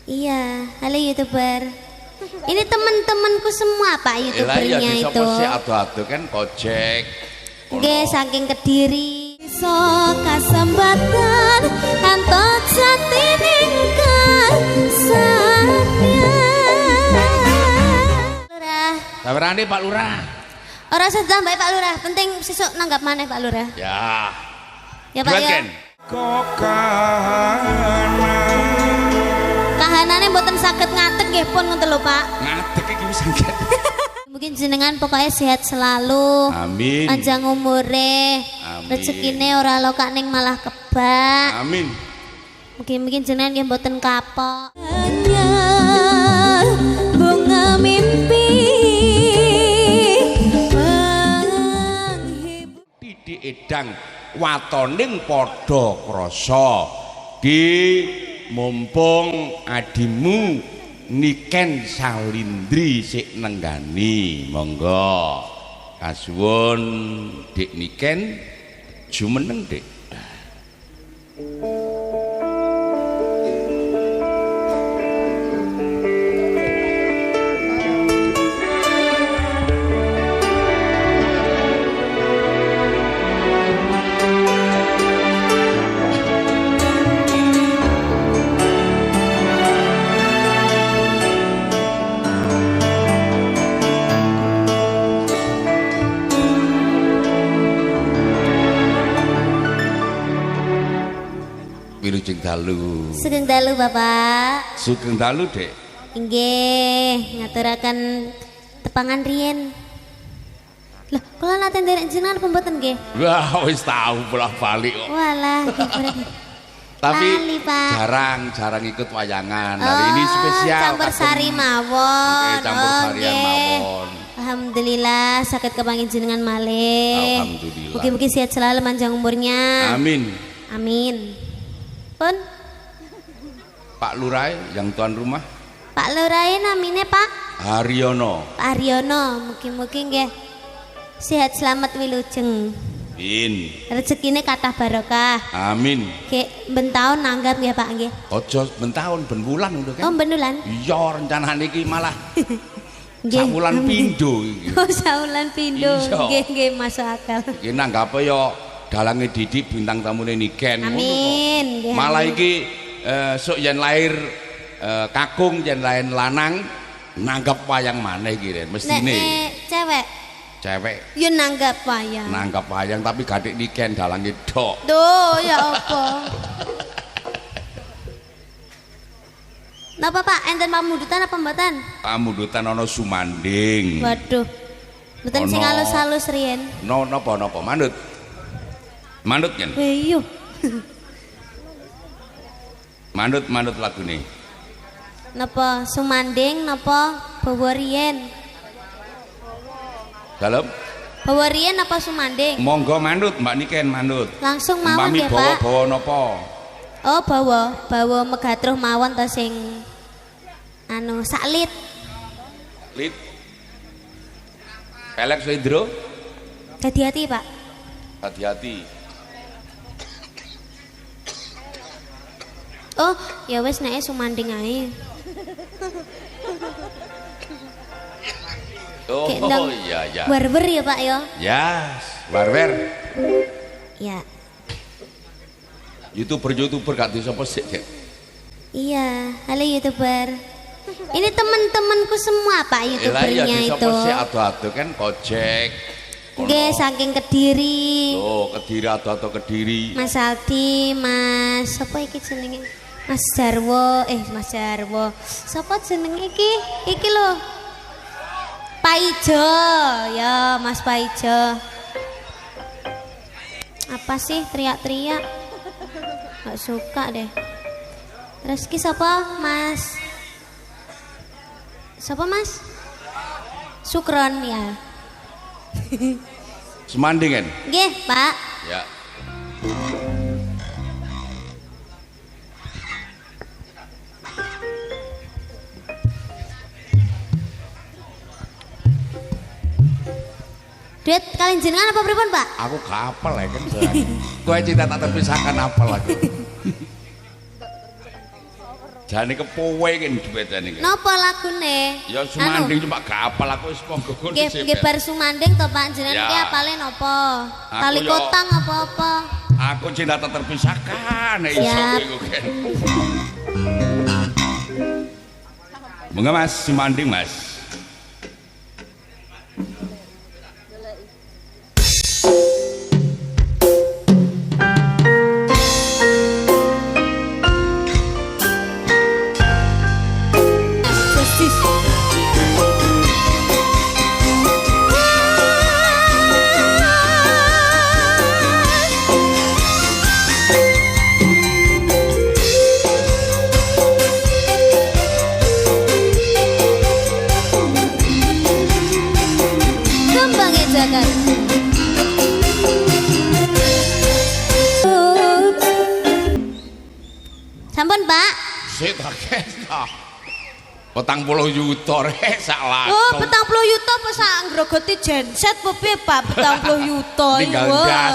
Iya, halo YouTuber. Ini teman-temanku semua Pak YouTubernya ya, itu. Iya, ado-ado kan Gojek. Nggih, saking Kediri. Iso kasambatan antuk satiningkan satya. Lurah. Sawerane Pak Lurah. Ora sedang baik Pak Lurah, penting sesuk nanggap maneh Pak Lurah. Ya. Ya Pak ya. Kahanane mboten saged ngadeg nggih pun ngoten lho Pak. Ngadeg iki wis saged. Mungkin jenengan pokoknya sehat selalu. Amin. Panjang umure. Amin. Rezekine ora lokak ning malah kebak. Amin. Mungkin jenengan nggih mboten kapok. Hanya bunga mimpi. Didik edang watoning padha krasa. Di mumpung adimu niken salindri sik nenggani, monggo kasuwun Dik Niken jumeneng Dik. Wilujeng dalu. Sugeng dalu Bapak. Sugeng dalu Dek. Inggih, ngaturaken tepangan riyen. Loh, kula nate nderek jenengan apa mboten nggih? Wah, wis tahu bolak-balik kok. Walah, Tapi lali, Pak. jarang ikut wayangan. Hari ini spesial. Campur sari mawon. Oke, campur sarian nggih. mawon. Alhamdulillah sakit kepangin jenengan malih. Alhamdulillah. Mugi-mugi sehat selalu panjang umurnya. Amin. Amin. Pun Pak Lurah yang tuan rumah. Pak Lurah namine Pak Haryono. Pak Haryono, mugi-mugi nggih sehat selamat wilujeng. Amin. Rezekine kathah barokah. Amin. Nggih ben taun nanggap nggih Pak nggih. Ojo ben taun ben wulan ngono kan. Oh ben wulan. Iya, rencanane iki malah Nggih. sak wulan pindho iki. Oh saulan pindho. Iya. Nggih nggih masuk akal. Iki nanggape ya dalange Didik bintang tamune Niken. Amin. Nggih, Malah amin. iki sok yen lahir kakung yen lain lanang nanggap wayang maneh iki Ren mestine. Nek cewek Cewek yo nanggap wayang. nanggap wayang tapi gadik Niken dalange dok. Duh, ya apa? Napa Pak, enten pamundutan apa mboten? Pamundutan ana sumanding. Waduh. Mboten sing Ono. halus-halus riyen. Napa manut. Manut yen. Weh, Manut lagune. napa sumanding napa bawa riyen? Dalem Bawa riyen apa sumanding? monggo manut Mbak Niken manut. Langsung mawon Umpami nggih Pak. bawa napa? Oh, bawa megatruh mawon ta sing anu saklit. Lit. Pelek Swendro. Hati-hati Pak. Hati-hati. Oh, ya wis nek sumanding ae. Oh, Kayak ndang iya. Barber ya Pak ya? Ya, barber. Ya. YouTuber gak di sapa sik, Dek. Iya, halo YouTuber. Ini teman-temanku semua Pak Lah iya YouTubernya di itu. sapa sik ado-ado kan Gojek. Nggih, saking Kediri. Oh, Kediri ado-ado Kediri. Mas Aldi, Mas sapa iki jenenge? Mas Jarwo, Mas Jarwo. Sapa jenenge iki? Iki lho. Paijo, ya Mas Paijo. Apa sih teriak-teriak? Gak suka deh. Terus ki sapa Mas? Sapa Mas? Sukron ya. Semandingan. Nggih, Pak. Ya. Duit kalian jenengan apa pripun, Pak? Aku gak apal ya kan. Gue cinta tak terpisahkan apal lagi. Jane kepowe ki duwetane ki. Napa lagune? Ya sumanding cuma gak apal aku wis monggo ngono sih. Nggih bar sumanding to Pak jenengan ki apale napa? Kali kotang apa-apa? Aku cinta tak terpisahkan nek iso iku kan. Monggo Mas sumanding Mas. Sampun Pak. Sik tak kena. 40 juta rek sak lakon. Oh, 40 juta apa sak ngrogoti genset apa piye Pak? 40 juta.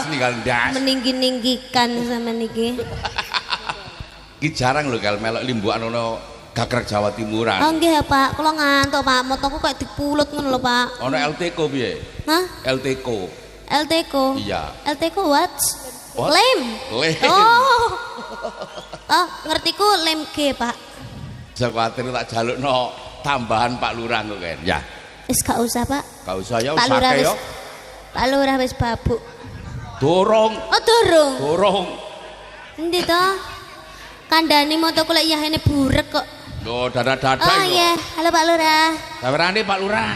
Ninggal ndas. Meninggi-ninggikan sama niki. Ki jarang lho kal melok limbukan ono gagrag Jawa Timuran. Oh nggih Pak, kula ngantuk Pak. Motoku kayak dipulut ngono lho Pak. Ono LTK piye? Hah? LTK. LTK. Iya. LTK what? Lem. Oh. Oh, ngertiku lem G, Pak. Aja kuwatir tak jalukno tambahan Pak Lurah kok kan. Ya. Wis gak usah, Pak. Gak usah ya Pak Lurah usake wis. ya. Pak Lurah wis babuk. Dorong. Oh, dorong. Dorong. Endi to? Kandhane motoku lek yahene burek kok. Lho, dada-dada Oh iku. iya, halo Pak Lurah. Sawerane Pak Lurah.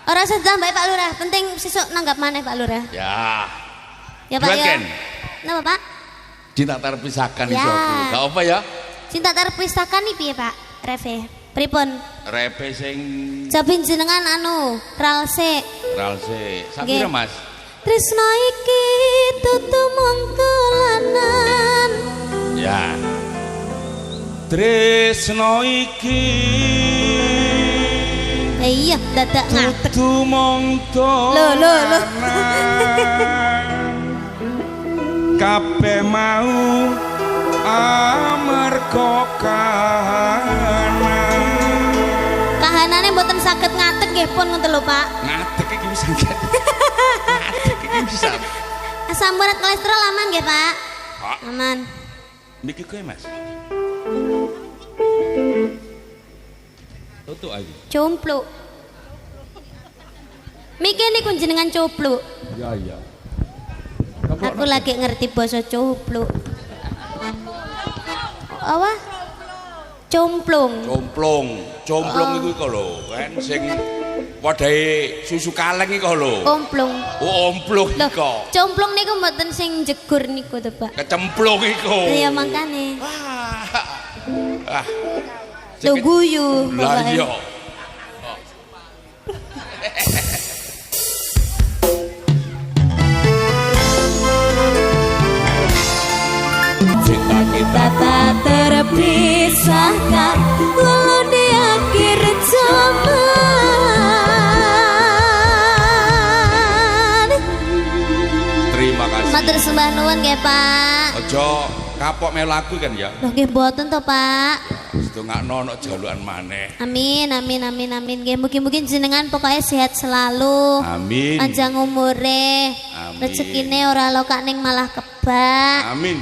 Ora usah tambah Pak Lurah, penting sesuk nanggap maneh Pak Lurah. Ya. Ya Pak ya. Ken. Napa Pak? Cinta terpisahkan Ya. iso aku. Gak apa ya? Cinta terpisahkan iki piye Pak? Reve. Pripun? Repe sing Cobi jenengan anu, ralse. ralse. Sapira Nggih. Mas? Tresno iki tutu mongkolanan. Ya. Tresno iki Iya, dadak ngatek. tutu mongko. Lho. Kabeh mau amarga kahanan. Kahanane mboten saged ngatek nggih pun ngoten lho, Pak. Ngatek iki bisa nggak? Ngatek iki bisa. Asam urat kolesterol aman nggih, Pak? Pak, Aman. niki kowe Mas. Tutuk aja. Cumpluk. Miki niku jenengan cumpluk. Iya. Aku lagi ngerti basa cumpluk. Apa? Cumplung. Complong iku kok lho, kan sing wadahe susu kaleng iku lho. Komplung. Oh, omplung Loh, iku. cumplung niku mboten sing jegur niku to, Pak. Kecemplung iku. Iya makane. Ah. Lho guyu. Lah pokoknya. iya. Cinta kita Tak terpisahkan walau di akhir zaman. terima kasih. Matur sembah nuwun nggih, Pak. Aja kapok melu lagu kan ya. Loh nggih mboten to, Pak. Sedongakno ono jalukan maneh. Amin. Nggih mugi-mugi jenengan pokoknya sehat selalu. Amin. Panjang umure. Amin. Rezekine ora lokak ning malah kebak. Amin.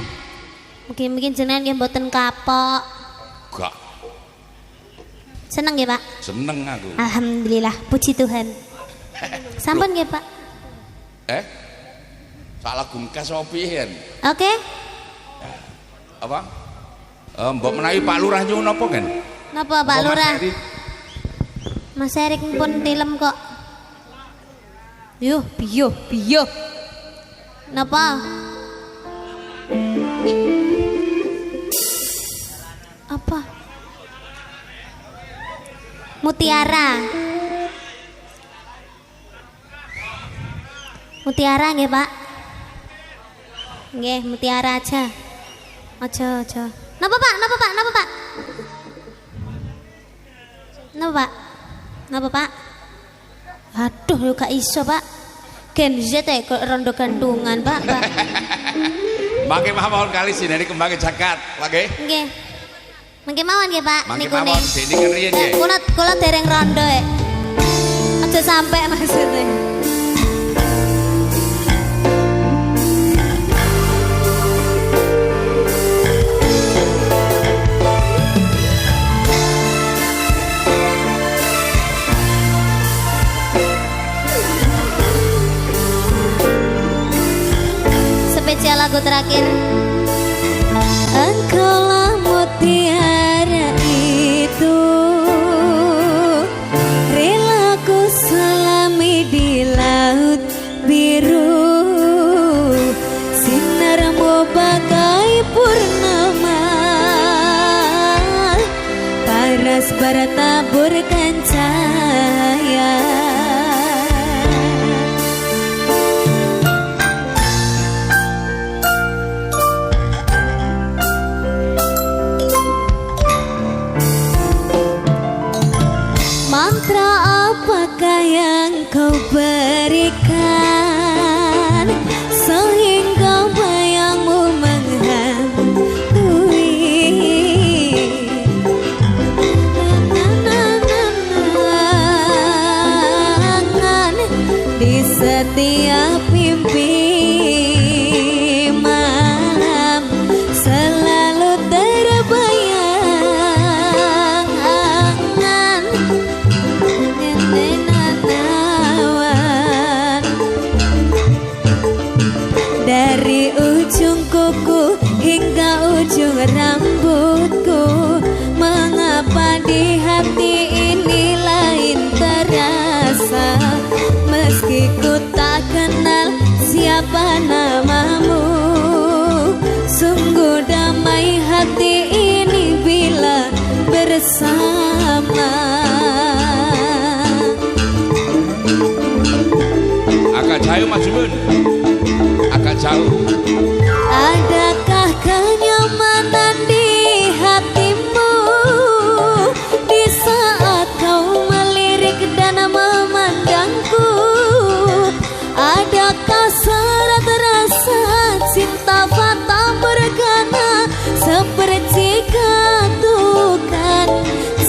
Mugi-mugi jenengan nggih mboten kapok. Gak Seneng nggih, Pak? seneng aku. Alhamdulillah, puji Tuhan. Sampun nggih, Pak? Salah gumkas opi kan. Oke. Apa? Mbok menawi Pak Lurah nyuwun apa kan? Napa Pak Apa, Mas Lurah? Heri? Mas Erik pun tilem kok. Yuh, biyo. Napa? Apa? Mutiara. Mutiara nggih, Pak? Nggih, mutiara aja. Aja. Napa, Pak? Napa, Pak? Aduh, yo gak iso, Pak. Gen Z kok rondo gantungan, Pak. Pak. Mangke mawon kali sinene kembang jagat, lagi. Nggih. Mangke mawon nggih Pak. Mangke mawon dene riyen nggih. Kula dereng rondo ya. Aja sampai maksudnya. Spesial lagu terakhir. Engkaulah mutiara itu, rela ku selami di laut biru, sinarmu bagai purnama, paras bertaburkan cahaya. Mantra apakah yang kau berikan sehingga bayangmu menghantui di setiap mimpi malam selalu terbayang dari ujung kuku hingga ujung rambutku, mengapa di hati ini lain terasa, meski ku tak kenal siapa namamu. Sungguh damai hati ini bila bersama. Agak jauh Mas Jumun. Agak jauh. Adakah kenyamanan di hatimu di saat kau melirik dan memandangku? Adakah syarat rasa cinta fata bergana seperti katukan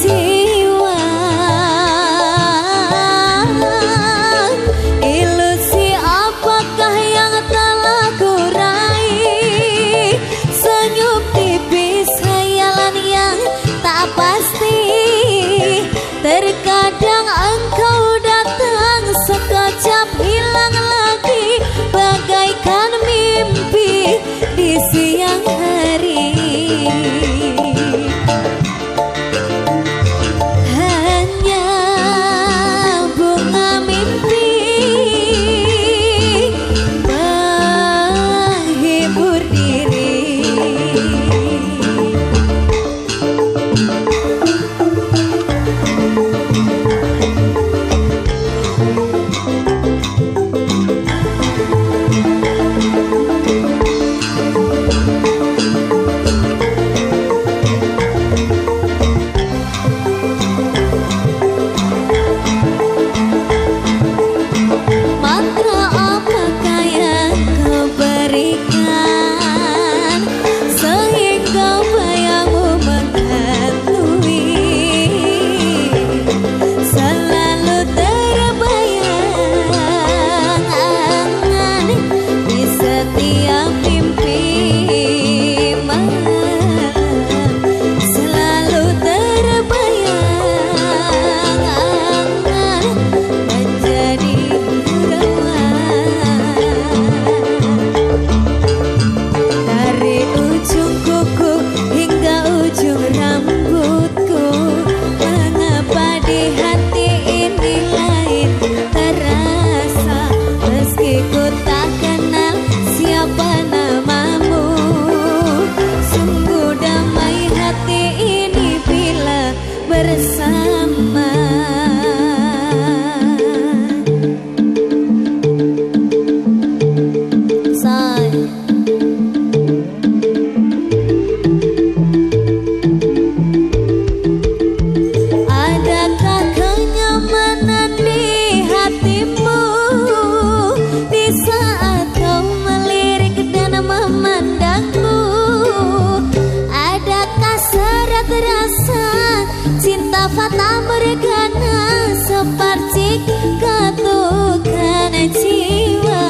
jiwa? Ilusi apakah yang telah kurai? Senyum tipis khayalan yang tak pasti. Terkadang engkau datang sekejap hilang lagi, bagaikan mimpi di siang hari. Hanya bunga mimpi menghibur diri. Mantra apakah yang kau berikan sehingga bayangmu menghantui, selalu terbayang di setiap mimpi malam, selalu terbayang menjadi dari ujung kuku hingga ujung rambutku, mengapa di hati ini lain terasa, meski ku tak kenal siapa namamu. Sungguh damai hati ini bila bersama. Say. Adakah kenyamanan di hatimu di saat kau melirik dan memandangku? Adakah syarat cinta fata mergana seperti katukan jiwa.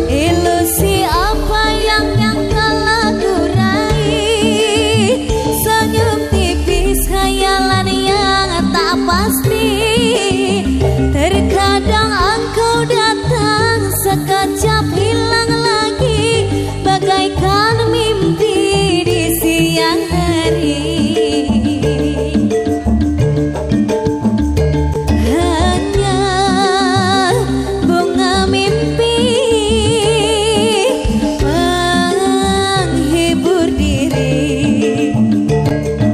Ilusi apa yang telah kurai, senyum tipis khayalan yang tak pasti. Terkadang engkau datang sekejap hilang lagi, bagaikan mimpi di siang hari. Hanya bunga mimpi menghibur diri.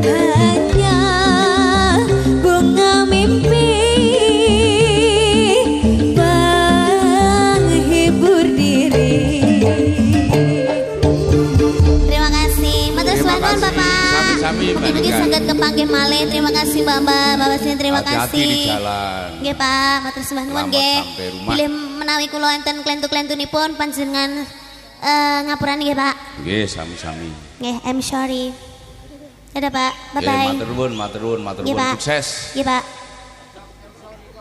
Hanya bunga mimpi menghibur diri. Terima kasih, matur suwun Bapak. Sami-sami Mungkin saged kepanggih malih. Terima kasih Bapak sini terima hati-hati kasih. di jalan. Nggih Pak, matur suwun Selamat nggih. sampai rumah. Bilih menawi kula enten klentu-klentunipun panjenengan ngapuran nggih Pak. Nggih, sami-sami. Nggih, I'm sorry. Dadah Pak, bye Nggih, bye. matur nuwun, matur nuwun, matur Nggih, nuwun. Pak. Sukses. Nggih Pak.